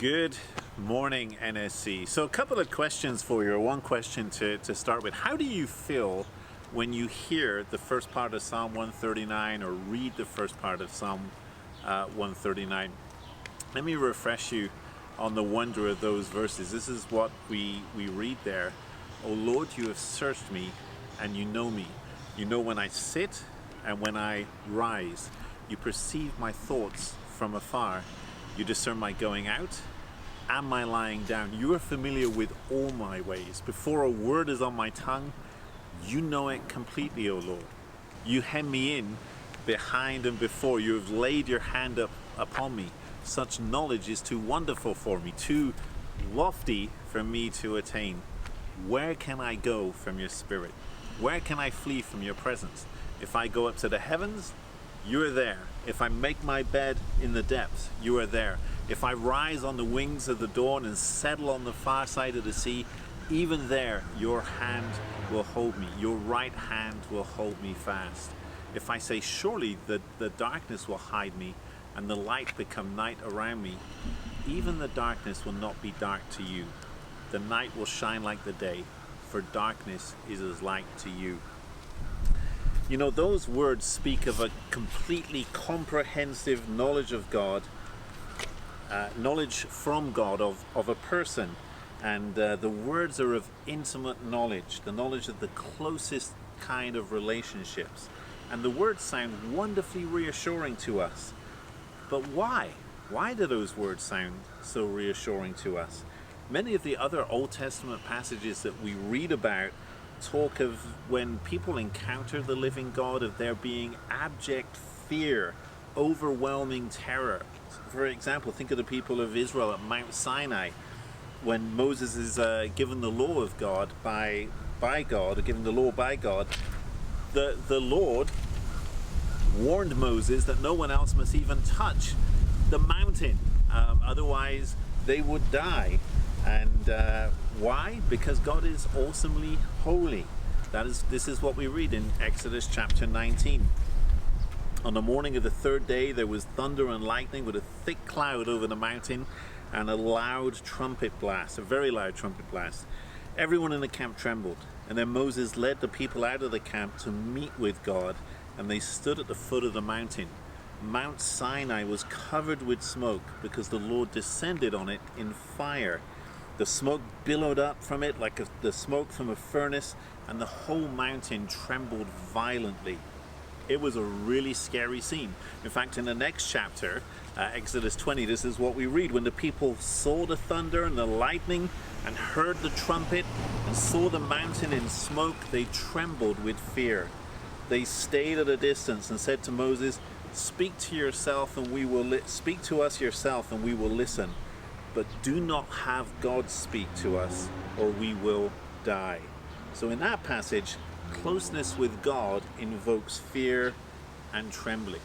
Good morning, NSC. So a couple of questions for you, or one question to start with. How do you feel when you hear the first part of Psalm 139 or read the first part of Psalm 139? Let me refresh you on the wonder of those verses. This is what we read there. O Lord, you have searched me and you know me. You know when I sit and when I rise. You perceive my thoughts from afar. You discern my going out and my lying down. You are familiar with all my ways. Before a word is on my tongue, you know it completely, O Lord. You hem me in behind and before. You have laid your hand upon me. Such knowledge is too wonderful for me, too lofty for me to attain. Where can I go from your spirit? Where can I flee from your presence? If I go up to the heavens, you are there. If I make my bed in the depths, you are there. If I rise on the wings of the dawn and settle on the far side of the sea, even there your hand will hold me. Your right hand will hold me fast. If I say, surely the darkness will hide me and the light become night around me, even the darkness will not be dark to you. The night will shine like the day, for darkness is as light to you. You know, those words speak of a completely comprehensive knowledge of God, knowledge from God of a person. And the words are of intimate knowledge, the knowledge of the closest kind of relationships. And the words sound wonderfully reassuring to us. But why? Why do those words sound so reassuring to us? Many of the other Old Testament passages that we read about talk of when people encounter the living God, of there being abject fear, overwhelming terror. For example, think of the people of Israel at Mount Sinai when Moses is given the law of God by God, or given the law by God. The Lord warned Moses that no one else must even touch the mountain, otherwise they would die. And why? Because God is awesomely holy. This is what we read in Exodus chapter 19. On the morning of the third day there was thunder and lightning with a thick cloud over the mountain and a loud trumpet blast, a very loud trumpet blast. Everyone in the camp trembled. And then Moses led the people out of the camp to meet with God, and they stood at the foot of the mountain. Mount Sinai was covered with smoke because the Lord descended on it in fire. The smoke billowed up from it like the smoke from a furnace, and the whole mountain trembled violently. It was a really scary scene. In fact, in the next chapter, Exodus 20, this is what we read. When the people saw the thunder and the lightning and heard the trumpet and saw the mountain in smoke, they trembled with fear. They stayed at a distance and said to Moses, speak to yourself and we will speak to us yourself and we will listen. But do not have God speak to us, or we will die. So in that passage, closeness with God invokes fear and trembling.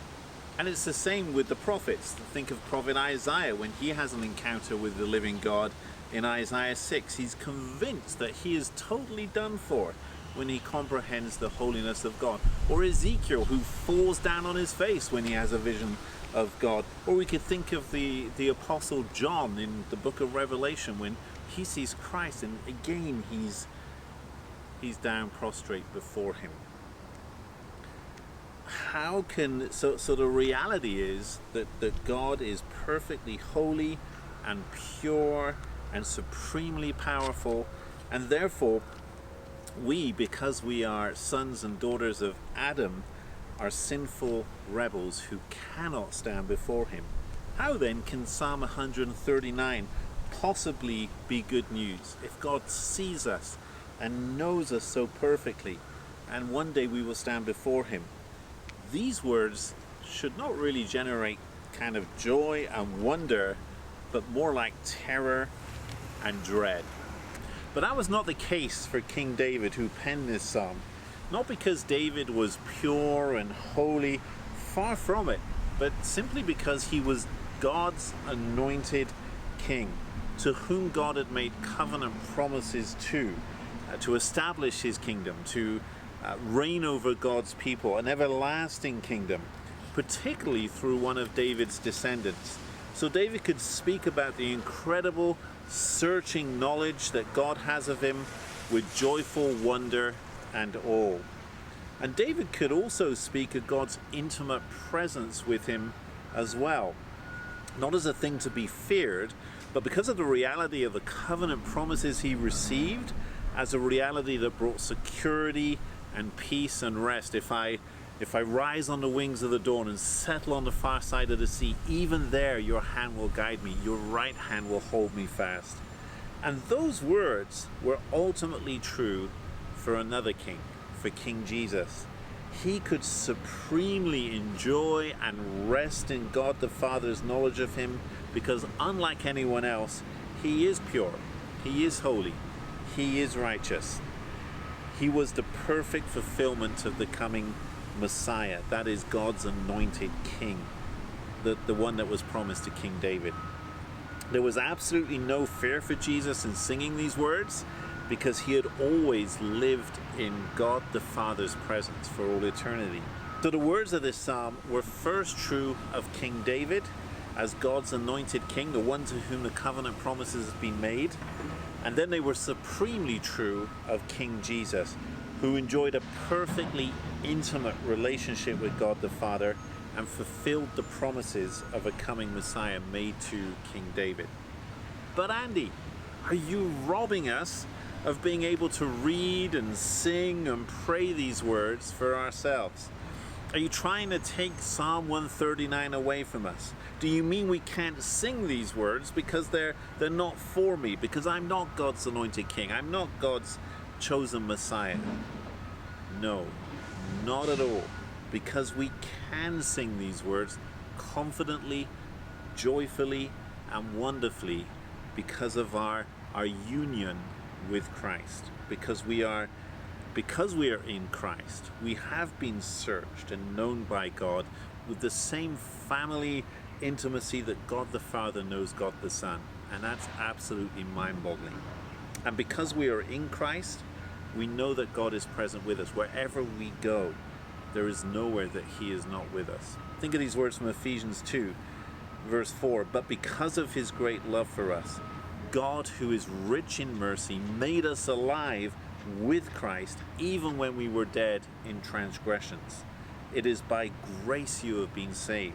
And it's the same with the prophets. Think of prophet Isaiah when he has an encounter with the living God in Isaiah 6. He's convinced that he is totally done for when he comprehends the holiness of God. Or Ezekiel, who falls down on his face when he has a vision of God. Or we could think of the Apostle John in the book of Revelation when he sees Christ and again he's down prostrate before him. So the reality is that God is perfectly holy and pure and supremely powerful, and therefore we, because we are sons and daughters of Adam, are sinful rebels who cannot stand before him. How then can Psalm 139 possibly be good news if God sees us and knows us so perfectly, and one day we will stand before him? These words should not really generate kind of joy and wonder, but more like terror and dread. But that was not the case for King David, who penned this psalm. Not because David was pure and holy, far from it, but simply because he was God's anointed king, to whom God had made covenant promises to establish his kingdom, to reign over God's people, an everlasting kingdom, particularly through one of David's descendants. So David could speak about the incredible, searching knowledge that God has of him with joyful wonder and awe. And David could also speak of God's intimate presence with him as well. Not as a thing to be feared, but because of the reality of the covenant promises he received, as a reality that brought security and peace and rest. If I rise on the wings of the dawn and settle on the far side of the sea, even there your hand will guide me, your right hand will hold me fast. And those words were ultimately true for another king, for King Jesus. He could supremely enjoy and rest in God the Father's knowledge of him, because unlike anyone else, he is pure, he is holy, he is righteous. He was the perfect fulfillment of the coming Messiah. That is God's anointed king, the one that was promised to King David. There was absolutely no fear for Jesus in singing these words, because he had always lived in God the Father's presence for all eternity. So the words of this psalm were first true of King David as God's anointed king, the one to whom the covenant promises have been made. And then they were supremely true of King Jesus, who enjoyed a perfectly intimate relationship with God the Father and fulfilled the promises of a coming Messiah made to King David. But Andy, are you robbing us of being able to read and sing and pray these words for ourselves? Are you trying to take Psalm 139 away from us? Do you mean we can't sing these words because they're not for me, because I'm not God's anointed king, I'm not God's chosen Messiah? No, not at all, because we can sing these words confidently, joyfully, and wonderfully because of our union with Christ, because we are in Christ. We have been searched and known by God with the same family intimacy that God the Father knows God the Son, and that's absolutely mind-boggling. And because we are in Christ, we know that God is present with us wherever we go. There is nowhere that he is not with us. Think of these words from Ephesians 2 verse 4. But because of his great love for us, God, who is rich in mercy, made us alive with Christ, even when we were dead in transgressions. It is by grace you have been saved.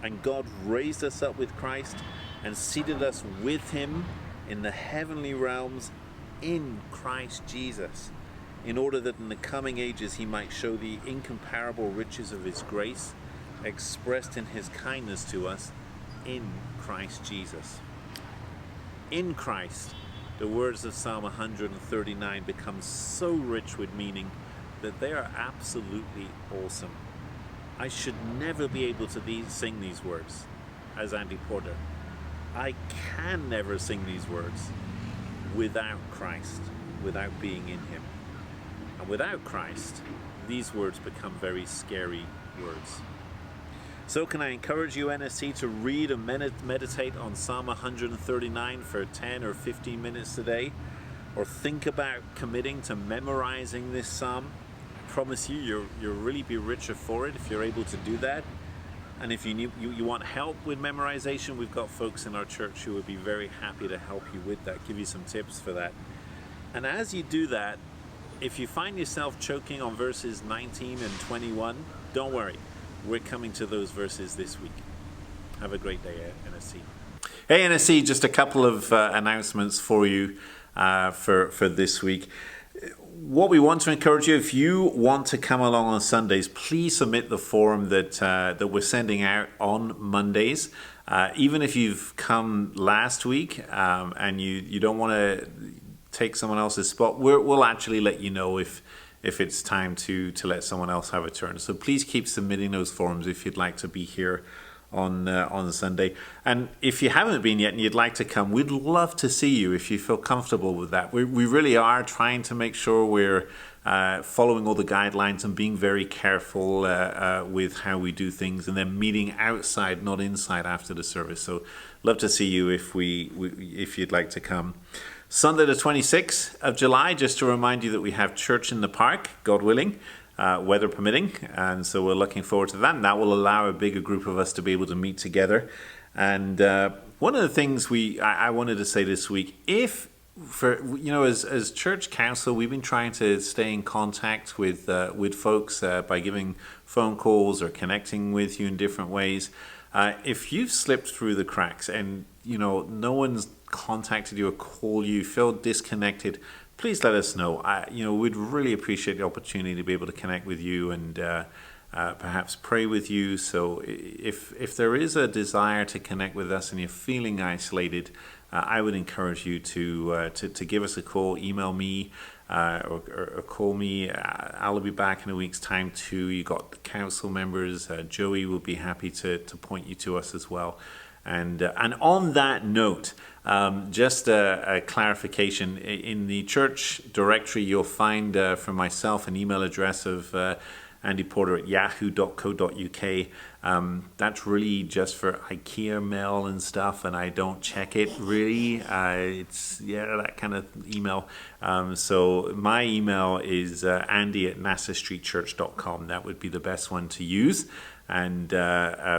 And God raised us up with Christ and seated us with him in the heavenly realms in Christ Jesus, in order that in the coming ages he might show the incomparable riches of his grace, expressed in his kindness to us in Christ Jesus. In Christ, the words of Psalm 139 become so rich with meaning that they are absolutely awesome. I should never be able to sing these words as Andy Porter. I can never sing these words without Christ, without being in him. And without Christ, these words become very scary words. So can I encourage you, NSC, to read and meditate on Psalm 139 for 10 or 15 minutes today, or think about committing to memorizing this psalm. I promise you'll really be richer for it if you're able to do that. And if you want help with memorization, we've got folks in our church who would be very happy to help you with that, give you some tips for that. And as you do that, if you find yourself choking on verses 19 and 21, don't worry. We're coming to those verses this week. Have a great day, NSC. Hey, NSC, just a couple of announcements for you for this week. What we want to encourage you, if you want to come along on Sundays, please submit the form that we're sending out on Mondays. Even if you've come last week and you don't want to take someone else's spot, we'll actually let you know if it's time to let someone else have a turn. So please keep submitting those forms if you'd like to be here on Sunday. And if you haven't been yet and you'd like to come, we'd love to see you if you feel comfortable with that. We really are trying to make sure we're following all the guidelines and being very careful with how we do things, and then meeting outside, not inside, after the service. So love to see you if you'd like to come. Sunday the 26th of July, just to remind you that we have church in the park, God willing, weather permitting, and so we're looking forward to that, and that will allow a bigger group of us to be able to meet together. And one of the things I wanted to say this week, if for as church council, we've been trying to stay in contact with folks by giving phone calls or connecting with you in different ways. If you've slipped through the cracks and no one's contacted you or called you, feel disconnected, please let us know. We'd really appreciate the opportunity to be able to connect with you and perhaps pray with you. So if there is a desire to connect with us and you're feeling isolated, I would encourage you to give us a call, email me, or call me. I'll be back in a week's time too. You got the council members. Joey will be happy to point you to us as well. And on that note, just a clarification. In the church directory, you'll find from myself an email address of andyporter@yahoo.co.uk. That's really just for IKEA mail and stuff, and I don't check it really. It's that kind of email. So my email is andy@nassastreetchurch.com. That would be the best one to use. And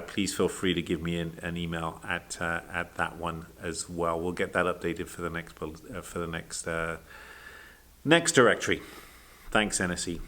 please feel free to give me an email at that one as well. We'll get that updated for the next directory. Thanks, NSE.